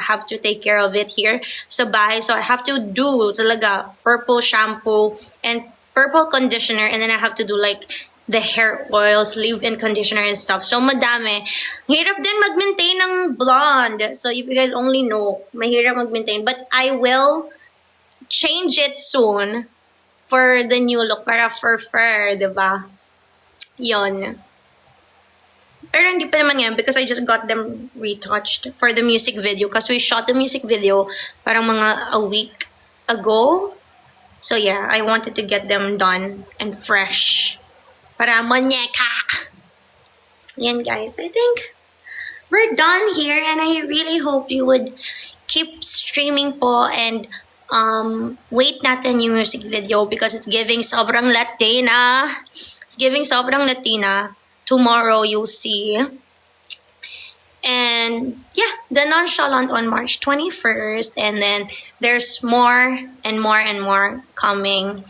have to take care of it here sa bahay. So I have to do talaga purple shampoo and purple conditioner, and then I have to do like the hair oils, leave-in conditioner and stuff. So madami. Hirap din mag-maintain ng blonde. So if you guys only know, mahirap mag-maintain. But I will change it soon for the new look, para fur, diba? Yon. Pero hindi pa naman yan because I just got them retouched for the music video. Because we shot the music video parang mga a week ago. So yeah, I wanted to get them done and fresh. Para monyeka! Yan guys, I think we're done here. And I really hope you would keep streaming po and wait natin yung music video because it's giving sobrang Latina. It's giving sobrang Latina. Tomorrow you'll see. And yeah, the Nonchalant on March 21st. And then there's more and more and more coming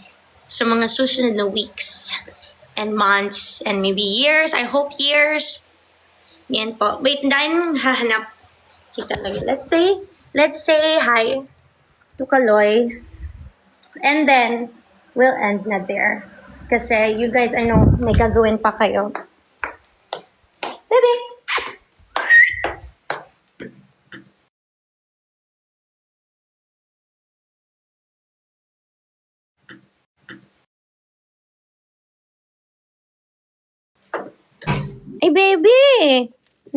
sa mga susunod na weeks and months and maybe years. I hope years. Yan po. Wait, dahil hahanap kita lang. Let's say hi to Kaloy. And then we'll end na there. Kasi you guys, I know, may gagawin pa kayo. Baby! Ay, baby!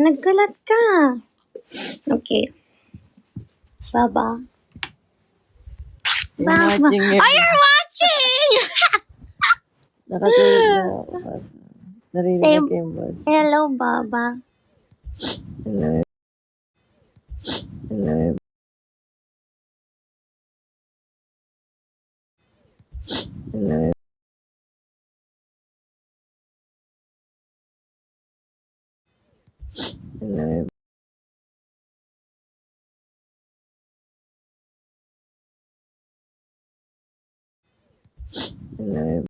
Nagkalat ka. Okay. Baba. Baba. Oh, you're watching! Nakatulog na ako. Narinig ko yung boss. Hello, Baba. Hello. Hello. Hello. Hello. Hello.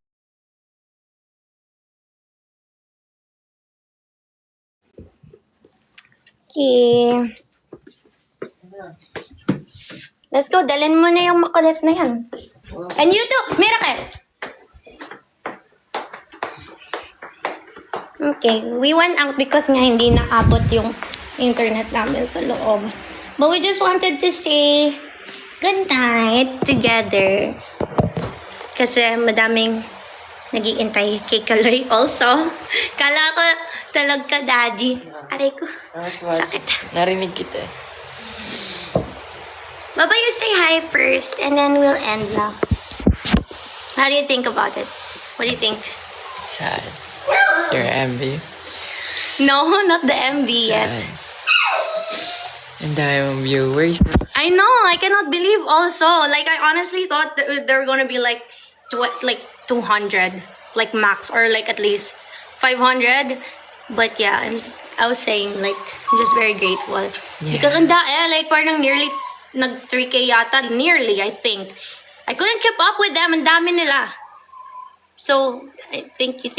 Okay. Let's go. Dalhin mo na yung makulit na yan. And you too, Miracle! Okay, we went out because nga hindi nakabot yung internet namin sa loob. But we just wanted to say good night together. Kasi madaming nag-iintay kay Kaloy also. Kala ko talog ka, daddy. Aray ko, sakit. Narinig kita. Baba, you say hi first and then we'll end now. How do you think about it? What do you think? Sad. You're envy. No, not the MV yet. And I'm viewers. I know, I cannot believe also. Like, I honestly thought they were gonna be like 200, like max, or like at least 500. But yeah, I was saying like, I'm just very grateful. Yeah. Because like parang nearly nag 3K yata, nearly, I think. I couldn't keep up with them, ang dami nila. So, thank you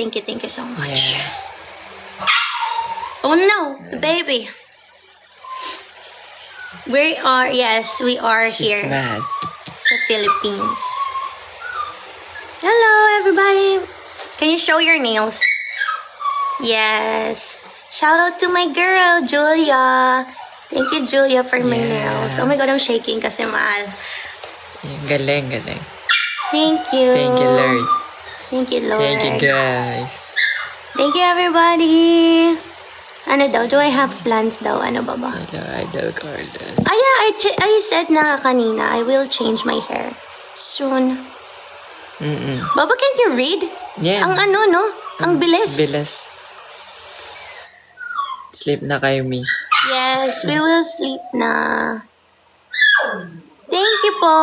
so much. Yeah. Oh no, the baby. We are She's here mad. sa Philippines. Hello, everybody. Can you show your nails? Yes. Shout out to my girl, Julia. Thank you, Julia, for my nails. Oh my God, I'm shaking kasi mahal. Galing. Thank you. Thank you, Lord. Thank you, Lord. Thank you, guys. Thank you, everybody. Ano daw? Do I have plans daw? Ano ba? Hello, Idol Carlos. Ah, yeah, I said na kanina, I will change my hair soon. Baba, can you read? Yeah. Ang ano, no? Ang bilis. Bilis. Sleep na kayo, me. Yes, we will sleep na. Thank you po.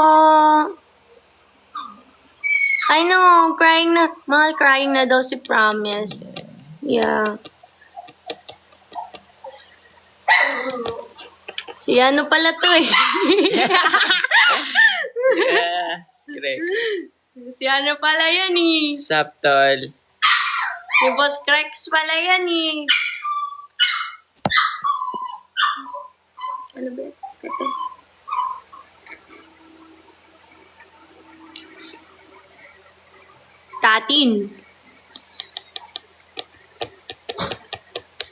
I know, crying na daw si Promise. Yeah. Si ano pala to eh. Correct. Si ano pala yan eh. Saptol. Si Boss Crex pala yan eh. Ano ba? Ito. atin.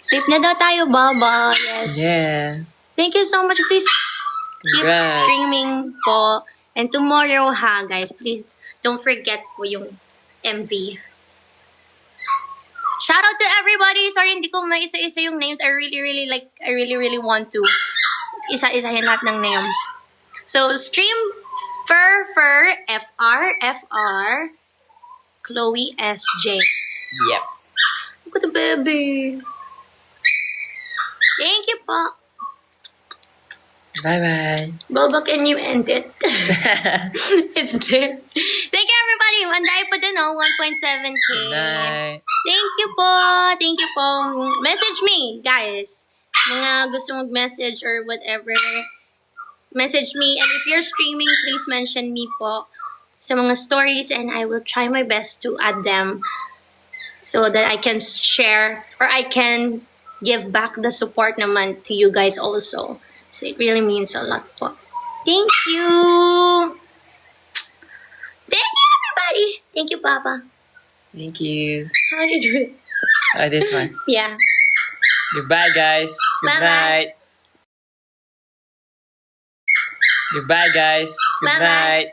Sleep na daw tayo, Baba. Yes. Yeah. Thank you so much. Please keep Congrats. streaming po. And tomorrow ha, guys, please don't forget po yung MV. Shout out to everybody. Sorry, hindi ko maisa-isa yung names. I really want to isa-isahin lahat ng names. So, stream Fur, FR, Chloe SJ. Yep. Look at the baby. Thank you po. Bye-bye. Baba, can you end it? It's there. Thank you, everybody. Anday po din, 1.7K. Good night. Thank you po. Thank you po. Message me, guys. Mga gusto mag-message or whatever. Message me. And if you're streaming, please mention me po sa mga stories and I will try my best to add them so that I can share or I can give back the support naman to you guys also. So it really means a lot po. Thank you. Thank you, everybody. Thank you, Papa. Thank you. How do you do it? This one. Yeah. Goodbye, guys. Good Bye-bye. night. Goodbye, guys. Good Bye-bye. night.